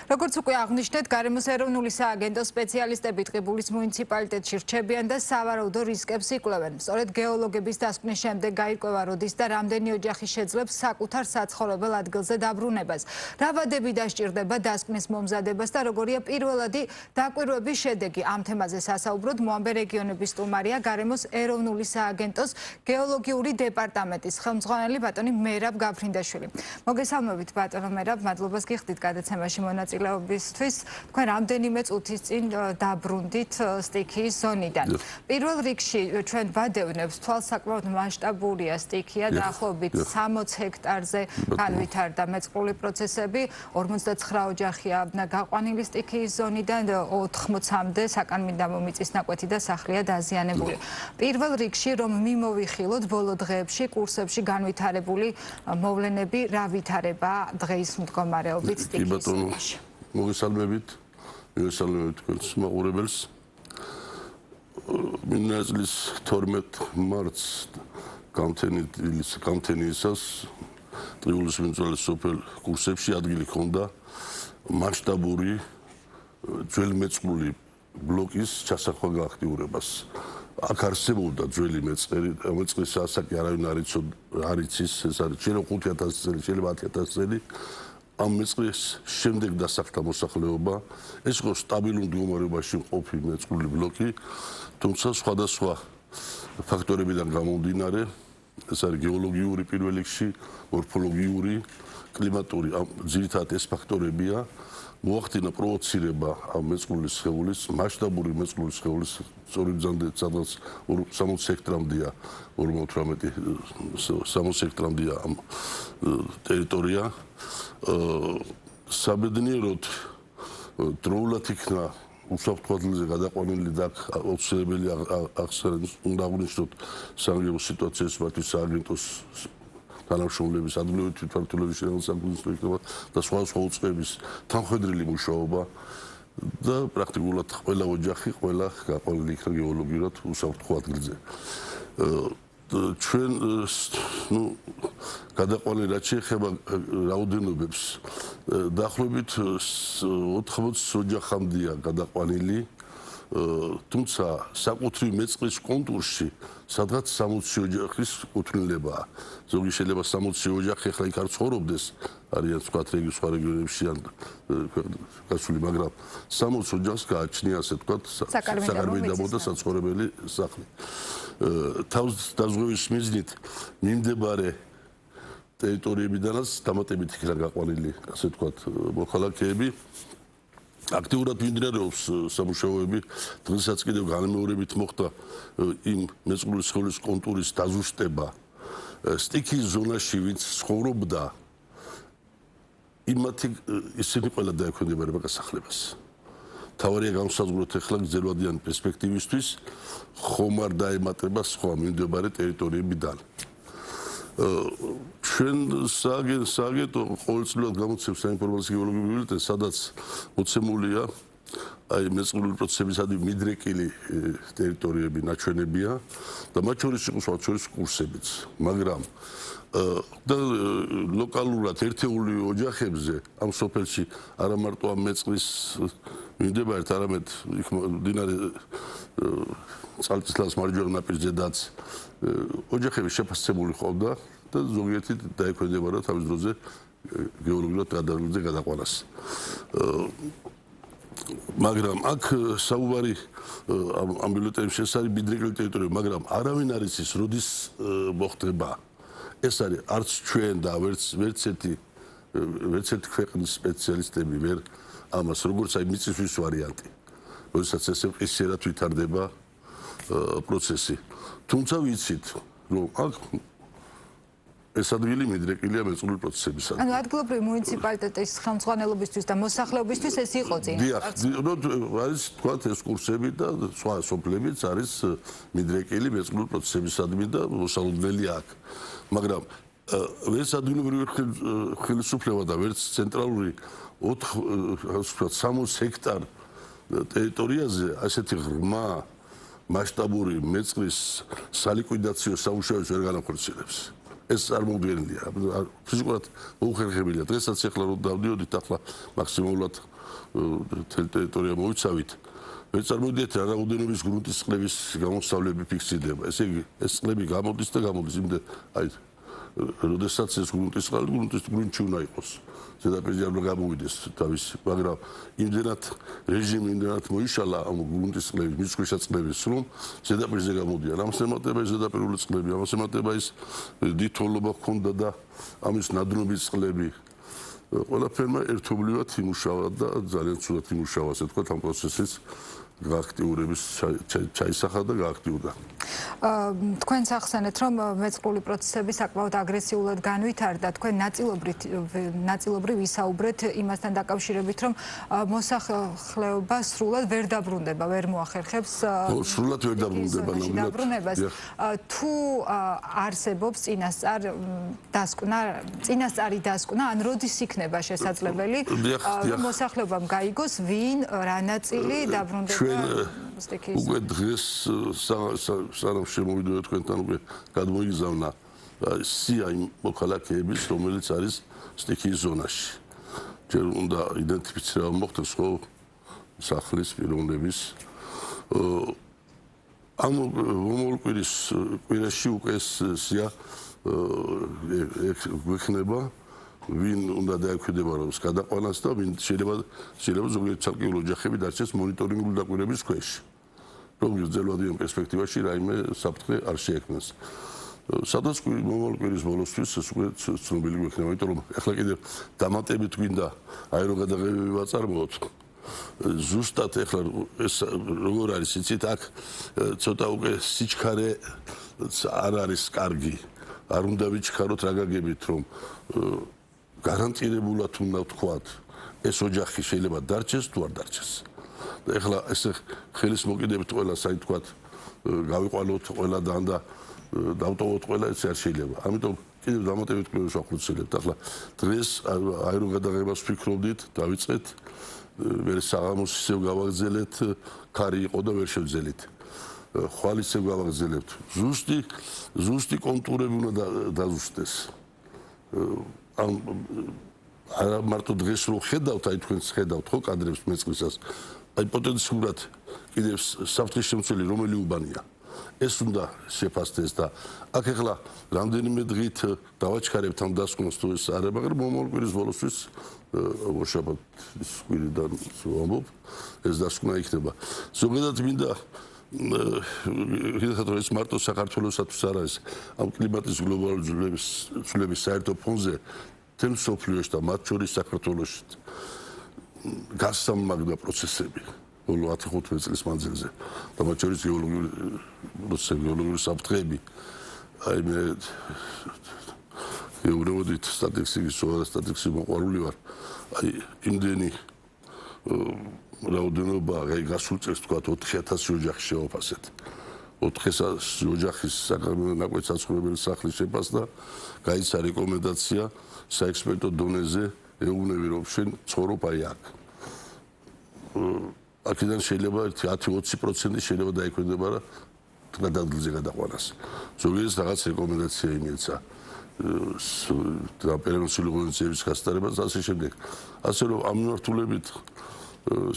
როგორც უკვე აღნიშნეთ, გარემოს ეროვნული სააგენტოს სპეციალისტები ტყიბულის მუნიციპალიტეტში რჩებიან და სავარაუდო რისკებს იკვლევენ. სწორედ გეოლოგების დასკვნის შემდეგ გაირკვევა, როდის და რამდენი ოჯახი შეძლებს საკუთარ საცხოვრებელ ადგილზე დაბრუნებას. რა ვადები დასჭირდება დასკვნის მომზადებას და როგორია პირველადი დაკვირვების შედეგი. ამ თემაზე სასაუბროდ მოამბე რეგიონების სტუმარია გარემოს ეროვნული სააგენტოს გეოლოგიური დეპარტამენტის ხელმძღვანელი ბატონი მერაბ გაფრინდაშვილი. მოგესალმებით ბატონო მერაბ, მადლობას გიხდით გადაცემაში მონაწილეობისთვის. თქვენ რამდენიმე წუთის წინ დაბრუნდით სტიქიის ზონიდან. პირველ რიგში ჩვენ ვადევნებს თვალს საკმაოდ მასშტაბურია სტიქია, დაახლოებით 60 ჰექტარზე განვითარდა მეწყრული პროცესები, 59 ოჯახია გაყვანილი სტიქიის ზონიდან, 80-მდე საკანმიდამო მიწის ნაკვეთი და სახლია დაზიანებული. პირველ რიგში რომ მიმოვიხილოთ ბოლო დღეებში კურსებში განვითარებული მოვლენები რა ვითარება დღეის მდგომარეობით სტიქიის ზონაში. მოგესალმებით თქვენს მაყურებელს. მინდა წლის 12 მარტს გამთენიისას ტყიბულის მუნიციპალიტეტის სოფელ კურსებში ადგილი ჰქონდა მასშტაბური ძველი მეწყრული ბლოკის ჩასახვა გააქტიურებას. აქ არსებობდა ძველი მეწყრის ასაკი არავინ არ იცის, ეს არის შეიძლება 5000 წელი, შეიძლება 10000 წელი. ამ მეწყრის შემდეგ დასახდა მოსახლეობა. ეს იყო სტაბილურ მდგომარეობაში მყოფი მეწყრული ბლოკი, თუმცა სხვადასხვა ფაქტორებიდან გამომდინარე, ეს არის გეოლოგიური პირველ რიგში, მორფოლოგიური, კლიმატური, ძირითადად ეს ფაქტორებია, მოახდინა პროვოცირება ამ მეწყრული სხეულის, მასშტაბური მეწყრული სხეულის სწორებზანდე სადღაც 60 ჰექტრამდეა, 60 ჰექტრამდეა ამ ტერიტორია. საბედნიეროდ დროულად იქნა უსაფრთხო ადგილზე გადაყვანილი და აუცილებელი უნდა აღნიშნოთ სამგებლო სიტუაციის მართვის სააგენტოს თანამშრომლების ადგილობრივი თვითმმართველობის შენელსაგუნდო და სხვადასხვა უწყების თანხმდრილი მუშაობა და პრაქტიკულად ყველა ოჯახი, ყველა გაყვანილი იქნა გეოლოგიურად უსაფრთხო ადგილზე. ჩვენ გადაყვანილი რაც შეეხება რაოდენობებს, დაახლოებით 80 ოჯახამდეა გადაყვანილი, თუმცა საკუთრივ მეწყრის კონტურსში სადღაც 60 ოჯახის კუთვნილებაა. ზოგი შეიძლება 60 ოჯახი ახლა იქ არ ცხოვრობდეს, არიან სხვა რეგიონებში ან გასული, მაგრამ 60 ოჯახს გააჩნია ასე ვთქვათ საკარმიდამო და საცხოვრებელი სახლი. თავს დაზღვევის მიზნით მიმდებარე ტერიტორიებიდანაც დამატებით იქნა გაყვანილი, ასე ვთქვათ, მოქალაქეები. აქტიურად მიმდინარეობს სამუშაოები, დღესაც კიდევ განმეორებით მოხდა იმ მეწყრული სხეულის კონტურის დაზუსტება. სტიქიის ზონაში ვინც ცხოვრობდა, ისინი ყველა დაექვემდებარება გასახლებას. თავარია განსაზღვროთ ახლა გრძელვადიანი პერსპექტივისთვის ხომ არ დაემატება სხვა მიმდებარე ტერიტორიებიდან. ჩვენ სააგენტო ყოველწლიურად გამოცემს საინფორმაციო გეოლოგიურ ბიულეტენს, სადაც მოცემულია აი მეწყრული პროცესებისადმი მიდრეკილი ტერიტორიები, ნაჩვენებია და მათ შორის იყო სხვა შორის კურსებიც, მაგრამ და ლოკალურად ერთეული ოჯახებზე ამ სოფელში არა მარტო ამ მეწყრის მიმდებარედ, არამედ იქ მდინარე წყალწითელას მარჯვენა ნაპირზედაც ოჯახები შეფასებული ჰყავდა და ზოგიერთი დაექვემდებარა თავის დროზე გეოლოგიურად გადაადგილზე გადაყვანას. მაგრამ აქ საუბარი ამ ბიულეტენში ეს არის მიდრეკილი ტერიტორია, მაგრამ არავინ არ იცის როდის მოხდება. ეს არის არც ჩვენ და ვერც ერთი ქვეყნის სპეციალისტები ვერ ამას, როგორც აი მიწისძვრის ვარიანტი, როდესაც ესე მყისიერად ვითარდება პროცესი. თუმცა ვიცით, რომ აქ ეს ადგილი მიდრეკილია მეწყრული პროცესებისადმი. ანუ ადგილობრივი მუნიციპალიტეტის ხელმძღვანელობისთვის და მოსახლეობისთვის ეს იყო წინ. არის თქვა ეს კურსები და სხვა სოფლებიც არის მიდრეკილი მეწყრული პროცესებისადმი და მოსალოდნელი აქ. მაგრამ ვერც ადგილობრივი ხელისუფლება და ვერც ცენტრალური 60 ჰექტარ ტერიტორიაზე ასეთი ღრმა მასშტაბური მეწყრის სალიკვიდაციო სამუშაოებს ვერ განახორციელებს. ეს არ მოგვიანია. ფიზიკურად მოუხერხებელია. დღესაც ახლა რომ დავდიოდით, ახლა მაქსიმალურად თელ ტერიტორია მოვიცავით. მე წარმოვიდგინეთ რა რაოდენობის გრუნტის წყლების გამოსავლები ფიქსირდება. ესე იგი ეს წყლები გამოდის და გამოდის იმდენ აი როდესაც ეს გრუნტის წყალი გრუნტში უნდა იყოს. ზედაპირზე არ გამოვიდეს თავის, მაგრამ იმდენად რეჟიმი იმდენად მოიშალა ამ გრუნტის წყლების, მიწისქვეშა წყლების, რომ ზედაპირზე გამოდიან. ამას ემატება ეს ზედაპირული წყლები, ამას ემატება ის დიდთვალობა ჰქონდა და ამის ნადნობი წყლები. ყველაფერმა ერთობლივად იმუშავა და ძალიან ცუდად იმუშავა, ასე ვთქვათ, ამ პროცესის გააქტიურების ჩაისახა და გააქტიურდა. თქვენ ახსენეთ, რომ მეწყრული პროცესები საკმაოდ აგრესიულად განვითარდა. თქვენ ნაწილობრივ ვისაუბრეთ იმასთან დაკავშირებით, რომ მოსახლეობა სრულად ვერ დაბრუნდება, ვერ მოახერხებს სრულად ვერ დაბრუნდება ნამდვილად. თუ არსებობს წინასწარი დასკვნა, ან როდის იქნება შესაძლებელი, რომ მოსახლეობამ გაიგოს, ვინ რა ნაწილი დაბრუნდება უკვე დღეს სანამ შემოვიდოდი თქვენთან უკვე გადმოიგზავნა სია იმ მოქალაქეების, რომელიც არის სტიქიის ზონაში. ჯერ უნდა იდენტიფიცირება მოხდეს ხო სახლის პიროვნების. ამ კვირაში უკვე ეს სია გვექნება ვინ უნდა დაექვემდებარა რომ გადაყვანას და ვინ შეიძლება ზოგიერთი ცალკეული ოჯახები დარჩეს მონიტორინგული დაკვირვების ქვეშ. რომ გრძელვადიან პერსპექტივაში რაიმე საფრთხე არ შეექმნას. სადაც მომავალ კვირის ბოლოსთვის ეს უკვე ცნობილი გვექნება, იმიტომ რომ ახლა კიდევ დამატებით გვინდა აეროგადაღებები ვაწარმოოთ. ზუსტად ახლა ეს როგორ არის, იცით, აქ ცოტა უკვე სიჩქარე არ არის კარგი. არ უნდა ვიჩქაროთ რა გაგებით, რომ გარანტირებულად უნდა ვთქვათ, ეს ოჯახი შეიძლება დარჩეს თუ არ დარჩეს. და ეხლა ეს ხელის მოკიდებით ყველა საით თქვათ გავიყვალოთ ყველა და დავტოვოთ ყველა ეს არ შეიძლება. ამიტომ კიდევ დამატებით კვლევას ვახორციელებთ. ახლა დღეს აეროგადაღებას ვფიქრობდით, დავიწყეთ, მე საღამოს ისევ გავაგზელეთ, ქარი იყო და ვერ შევძელით. ხვალ ისევ გავაგზელებთ. ზუსტი კონტურები უნდა დაზუსტდეს. არა მარტო დღეს რო ხედავთ, აი თქვენს ხედავთ ხო კადრებს მეწყრისას. აი პოტენციურად კიდევ საფრთხის შემცველი რომელი უბანია ეს უნდა შეფასდეს და აქ ახლა რამდენიმე დღით დავაჩქარებთ ამ დასკვნას თუ ეს არა, მაგრამ მომავალ კვირის ბოლოსთვის შაბათის კვირიდან ვამბობ ეს დასკვნა იქნება. ზოგადად მინდა ვიდრე ეს მარტო საქართველოსათვის არ არის ამ კლიმატის გლობალური ცვლილების საერთო ფონზე თემ სოფლიოში და მათ შორის საქართველოში გასამაგდა პროცესები ბოლო 10-15 წლის მანძილზე და მათ შორის გეოლოგიური საფრთხეები. აი მე ევროდით სტატისტიკის მოყვარული ვარ. აი იმდენი რაოდენობა გასულ წელს თქვა 4000 ოჯახი შევაფასეთ. 4000 ოჯახის ნაკვეთ საცხოვრებელი სახლის შეფასდა, გაიცა რეკომენდაცია საექსპერტო დონეზე ეუბნები რომ შენ ცხოვრობ აი აქ. აქედან შეიძლება 10-20% შეიძლება დაექვემდებარა გადადგილზე გადაყვანას. ზოგიერთს რაღაც რეკომენდაცია იმეცა და პერენოსული ღონისძიების გასტარებას და ასე შემდეგ. ასე რომ ამ მიმართულებით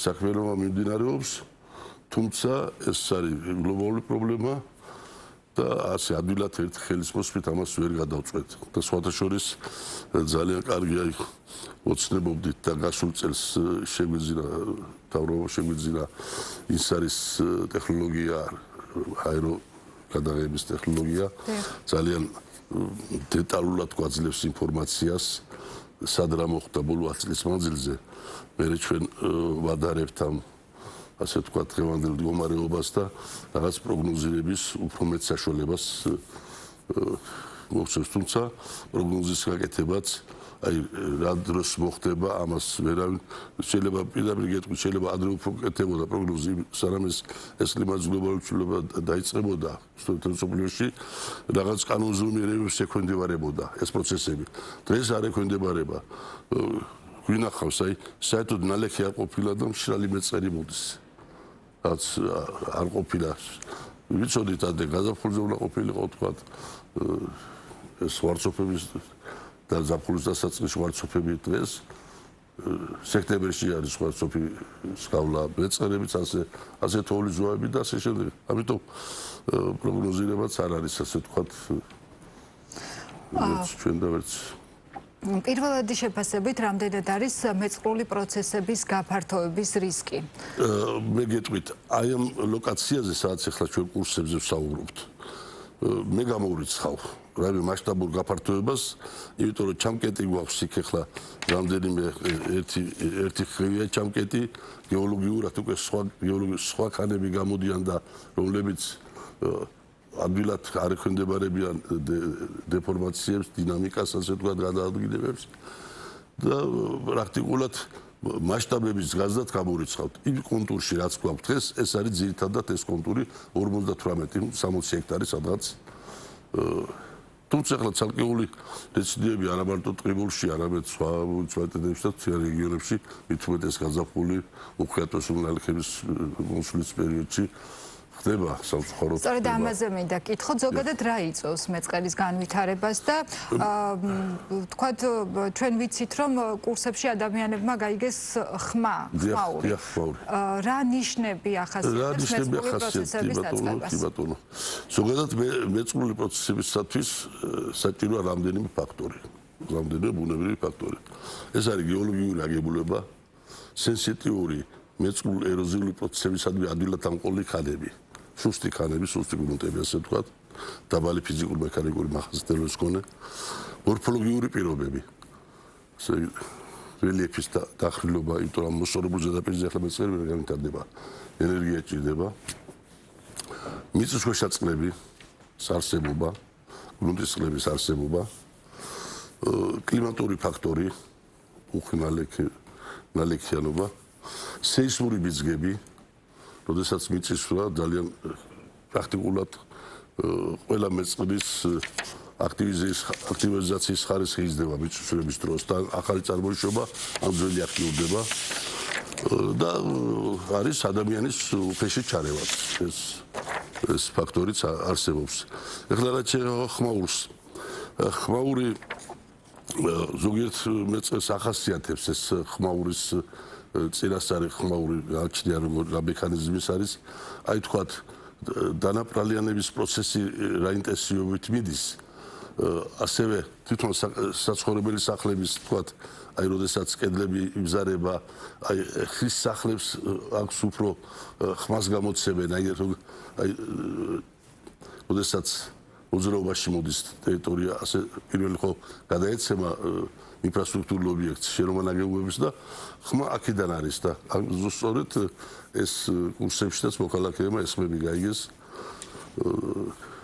საქმიანობა მიმდინარეობს, თუმცა ეს არის გლობალური პრობლემა და ასე ადვილად ერთ ხელის მოსვლით ამას ვერ გადავწყვეტ. და სხვათა შორის ძალიან კარგი აი ოცნებობდით და გასულ წელს შეგვიძლია ის არის ტექნოლოგია აეროგადაღების ტექნოლოგია ძალიან დეტალურად გვაძლევს ინფორმაციას სად რა მოხდა ბოლო 10 წლის მანძილზე. მე ჩვენ ვადარებთ ამ ასე ვთქვათ დღევანდელ მდგომარეობას და რაღაც პროგნოზირების უფრო მეტ საშუალებას მოხსოვს, თუმცა პროგნოზის გაკეთებაც აი რა დროს მოხდება ამას ვერავინ შეიძლება პირდაპირ გეტყვით, შეიძლება ადრე უფრო კეთებოდა პროგნოზი, სანამ ეს კლიმატის გლობალური ცვლილება დაიწყებოდა სოფლიოში, რაღაც კანონზომიერებებს ექვემდებარებოდა ეს პროცესები. დღეს არ ექვემდებარება. გვინახავს აი საერთოდ ნალექი არ ყოფილა და მშრალი მეწყერი მოდის. რაც არ ყოფილა. ვიცოდით ადრე გაზაფხულზე უნდა ყოფილიყო თქვათ ეს ვარცოფების და ზაფხულის დასაწყისში ვარცოფები დღეს სექტემბერში არის სხვა სოფიის გავლა მეწყერებიც ასე თოვლი ზღვაები და ასე შემდეგ. ამიტომ პროგნოზირებაც არ არის ასე ვთქვათ ჩვენ და ვერც პირველადი შეფასებით რამდენად არის მეწყრული პროცესების გაფართოების რისკი? მე გეტყვით, აი ამ ლოკაციაზე სადაც ახლა ჩვენ კურსებზე ვსაუბრობთ. მე გამოვრიცხავ რაიმე მასშტაბურ გაფართოებას, იმიტომ რომ ჩამკეტი გვაქვს იქ ახლა რამდენიმე ერთი ხევია ჩამკეტი, გეოლოგიურად უკვე სხვა ქანები გამოდიან და რომლებიც ადვილად არ ექვემდებარებიან დეფორმაციებს, დინამიკას, ასე ვთქვათ, გადაადგილებას და პრაქტიკულად მასშტაბების გაზრდად გამორიცხავთ. იმ კონტურში რაც გვაქვს დღეს, ეს არის ძირითადად ეს კონტური 58-60 ჰექტარი სადღაც. თუმცა ახლა ცალკეული დეციდიები არა მარტო ტყიბულში, არამედ სხვა მუნიციპალიტეტებში და მთიან რეგიონებში მით უმეტეს გაზაფხული უხეათოს ნალექების მოსვლის პერიოდში ხდება სამწუხაროდ. სწორედ ამაზე მინდა კითხოთ, ზოგადად რა იწვევს მეწყერის განვითარებას და თქვათ ჩვენ ვიცით რომ კურსებში ადამიანებმა გაიგეს ხმაური. რა ნიშნები ახასიათებს მეწყრული პროცესების დაწყებას? ზოგადად მეწყრული პროცესებისათვის საჭიროა რამდენიმე ფაქტორი, რამდენიმე ბუნებრივი ფაქტორი. ეს არის გეოლოგიური აგებულება, სენსიტიური მეწყრულ ეროზიული პროცესებისადმი ადვილად ამყოლი ქანები. სუსტი ქანები, სუსტი გრუნტები, ასე ვთქვათ, დაბალი ფიზიკურ-მექანიკური მახასიათებლების მქონე, მორფოლოგიური პირობები, რელიეფის დახრილობა, იმიტომ რომ მოსწორებულ ზედაპირზე ახლა მეწყერი ვერ განვითარდება, ენერგია ჭირდება, მიწისქვეშა წყლები, არსებობა, გრუნტის წყლების არსებობა, კლიმატური ფაქტორი, უხი ნალექიანობა, სეისმური ბიძგები, როდესაც მიწისძვრა ძალიან პრაქტიკულად ყველა მეწყრის აქტივიზაციის ხარისხი იზრდება მიწისძვრების დროს და ახალი წარმოშობა ამ ძველი აქტიურდება და არის ადამიანის უფეში ჩარევა. ეს ფაქტორიც არსებობს. ეხლა რაც ხმაურს. ხმაური ზოგიერთ მეწყერს ახასიათებს ეს ხმაურის წინასწარი ხმაური გააჩნია როგორ რა მექანიზმის არის. აი თქვათ დანაპრალიანების პროცესი რა ინტენსივობით მიდის. ასევე თვითონ საცხოვრებელი სახლების თქვათ აი როდესაც კედლები იბზარება, აი ხის სახლებს აქვს უფრო ხმას გამოცემენ, აი როდესაც მოძრაობაში მოდის ტერიტორია, ასე პირველი ხო გადაეცემა ინფრასტრუქტურულ ობიექტს, შენობა ნაგებობებს და ხმა აქედან არის და ზუსტად ეს კურსებშიც მოქალაქეებმა ესმები გაიგეს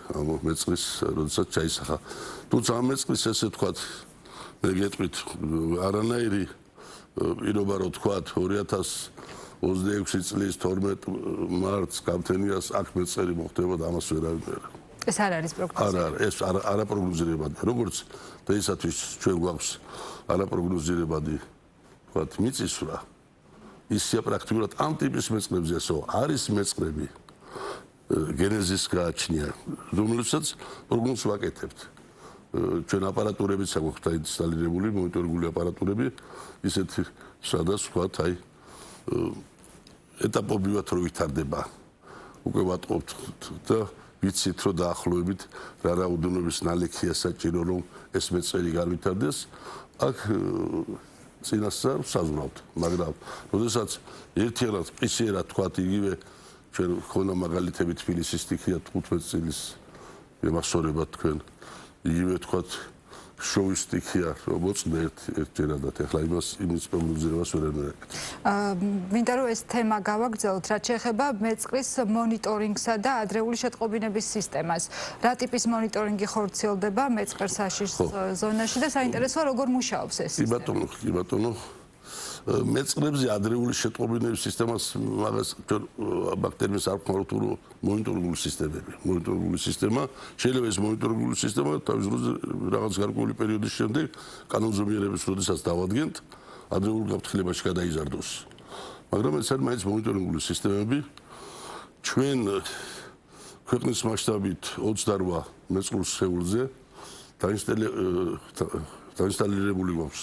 ამ მეწყრის როდესაც ჩაისახა. თუმცა ამ მეწყრის ესე ვთქვათ, მე გეტყვით, არანაირი პირობა რო ვთქვათ 2026 წლის 12 მარტს გამთენიას აქ მეწყერი მოხდება და ამას ვერ არის. ეს არ არის პროგნოზი. ეს არა პროგნოზირებადი. როგორც დღეისათვის ჩვენ გვაქვს არაპროგნოზირებადი ვთქვათ მიწისძვრა, ისია პრაქტიკულად ამ ტიპის მეწყრებზე ასო არის მეწყრები გენეზის გააჩნია, რომელსაც პროგნოზს ვაკეთებთ. ჩვენ აპარატურებიც აქვს დაინსტალირებული, მონიტორინგული აპარატურები, ისეთი სადაც ვთქვათ, აი ეტაპობრივად რო ვითარდება. უკვე ვატყობთ და ვიცით რომ დაახლოებით რა რაოდენობის ნალექია საჭირო რომ ეს მეწყერი განვითარდეს, აქ წინასწარ საზღვრავთ, მაგრამ როდესაც ერთიანად ყისიერად თქვათ იგივე ჩვენ ხონა მაგალითები თბილისის სტიქია 15 წლის მემახსოვრება თქვენ იგივე თქვათ შოვის სტიქია მოწმე ერთჯერადად ახლა იმის პროგნოზირებას ვერ ემერეკეთ. მინდა რომ ეს თემა გავაგრძელოთ, რაც შეეხება მეწყრის მონიტორინგსა და ადრეული შეტყობინების სისტემას. რა ტიპის მონიტორინგი ხორციელდება მეწყერსაშიშ ზონაში და საინტერესოა როგორ მუშაობს ეს სისტემა? კი ბატონო. მეწყრებზე ადრეული შეტყობინების სისტემას მაგას ბაქტერიის არ ხმარობთ მონიტორინგული სისტემები. მონიტორინგული სისტემა შეიძლება ეს მონიტორინგული სისტემა თავის დროზე რაღაც გარკვეული პერიოდის შემდეგ კანონზომიერების როდესაც დავადგენთ ადრეულ გაფრთხილებაში გადაიზარდოს. მაგრამ ეს არის მაინც მონიტორინგული სისტემები. ჩვენ ქვეყნის მასშტაბით 28 მეწყრულ სხეულზე დაინსტალირებული გვაქვს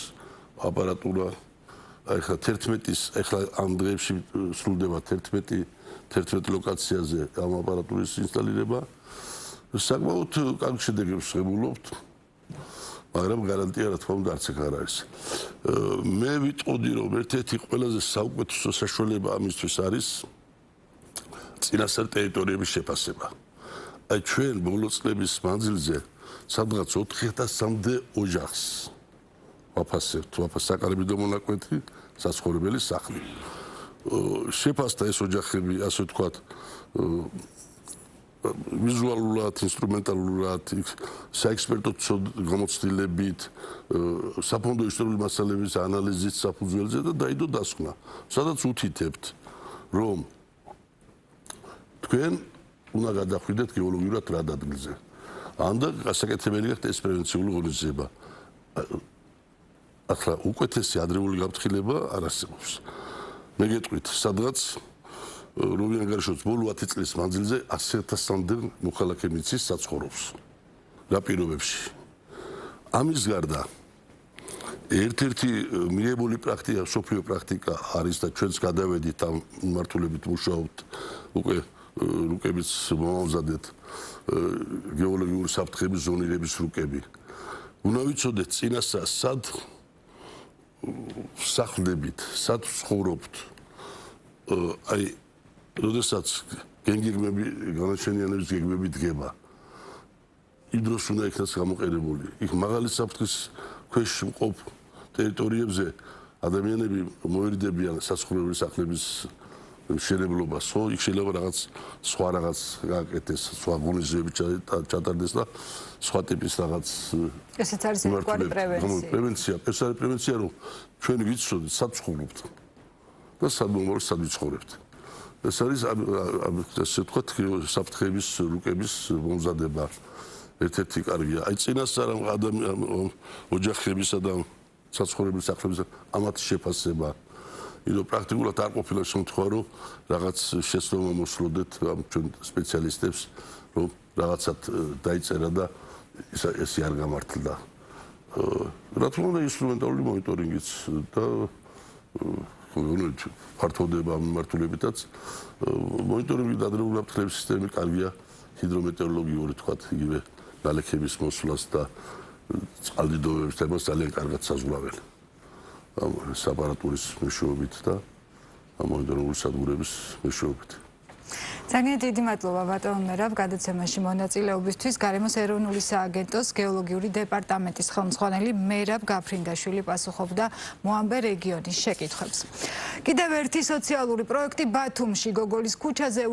აპარატურა ახლა 11-ის ახლა ამ დღეებში სრულდება 11 ლოკაციაზე ამ აპარატურის ინსტალირება. საკმაოდ კარგ შედეგებს ვღებულობთ, მაგრამ გარანტია რა თქმა უნდა არც ეგ არ არის. მე ვიტყოდი რომ ერთ-ერთი ყველაზე საუკეთესო საშუალება ამისთვის არის წინასწარ ტერიტორიების შეფასება. აი ჩვენ ბოლო წლების მანძილზე სადღაც 4000-მდე ოჯახს ვაფასებთ, საკარებიდო მონაკვეთი, საცხოვრებელი სახლი. შეფასდა ეს ოჯახები, ასე ვთქვათ, ვიზუალურად, ინსტრუმენტალურად, საექსპერტო გამოცდილებით, საფონდო ისტორიული მასალების ანალიზით საფუძველზე და დაიდო დასკვნა. სადაც უთითებთ, რომ თქვენ უნდა გადახვიდეთ გეოლოგიურად რა ადგილზე. ანდა გასაკეთებელი გახდა ეს პრევენციული ღონისძიება. ახლა უკეთესი ადრეული გაფრთხილება არ არსებობს. მე გეტყვით, სადღაც რომი ანგარიშობს ბოლო 10 წლის მანძილზე 100,000-მდე მოქალაქე მიცის საცხოვრობს. რა პირობებში? ამის გარდა ერთ-ერთი მიღებული პრაქტიკა, სოფლიო პრაქტიკა არის და ჩვენც გადავედით ამ მიმართულებით მუშაობთ უკვე რუკების მომავზადეთ გეოლოგიური საფრთხების ზონირების რუკები. უნდა ვიცოდეთ წინასწარ სად სახლდებით, სად ცხოვრობთ. აი როდესაც გენგეგმები, განაჩენიანების გეგმები დგება, იმ დროს უნდა იქნას გამოყენებული. იქ მაღალი საფრთხის ქვეშ მყოფ ტერიტორიებზე ადამიანები მოერიდებიან საცხოვრებელი სახლების მშენებლობას, ხო, იქ შეიძლება რაღაც სხვა რაღაც გააკეთეს, სხვა ღონისძიებები ჩატარდეს და სხვა ტიპის რაღაც ესეც არის ერთგვარი პრევენცია. ეს არის პრევენცია, რომ ჩვენ ვიცოდეთ, სად ცხოვრობთ და სად მომავალში სად ვიცხოვრებთ. ეს არის ასე ვთქვათ, საფრთხების რუკების მომზადება. ერთ-ერთი კარგია. აი წინასწარ ამ ოჯახებისა და საცხოვრებელი სახლების ამათ შეფასება. იმიტომ პრაქტიკულად არ ყოფილა შემთხვევა, რომ რაღაც შეცდომა მოსვლოდეთ ამ ჩვენ სპეციალისტებს, რომ რაღაცად დაიწერა და ესე არ გამართლდა. რა თქმა უნდა, ინსტრუმენტალური მონიტორინგიც და ფართოვდება ამ მიმართულებითაც. მონიტორინგი და ადრეული გაფრთხილების სისტემები კარგია ჰიდრომეტეოროლოგიური, თქვათ, იგივე ნალექების მოსვლას და წყალდიდობების თემას ძალიან კარგად საზღვრავენ. ამ აპარატურის მეშვეობით და ამ მონიტორინგული სადგურების მეშვეობით. ძალიან დიდი მადლობა ბატონ მერაბ გადაცემაში მონაწილეობისთვის. გარემოს ეროვნული სააგენტოს გეოლოგიური დეპარტამენტის ხელმძღვანელი მერაბ გაფრინდაშვილი პასუხობდა მოამბე რეგიონის შეკითხვებს. კიდევ ერთი სოციალური პროექტი ბათუმში გოგოლის ქუჩაზე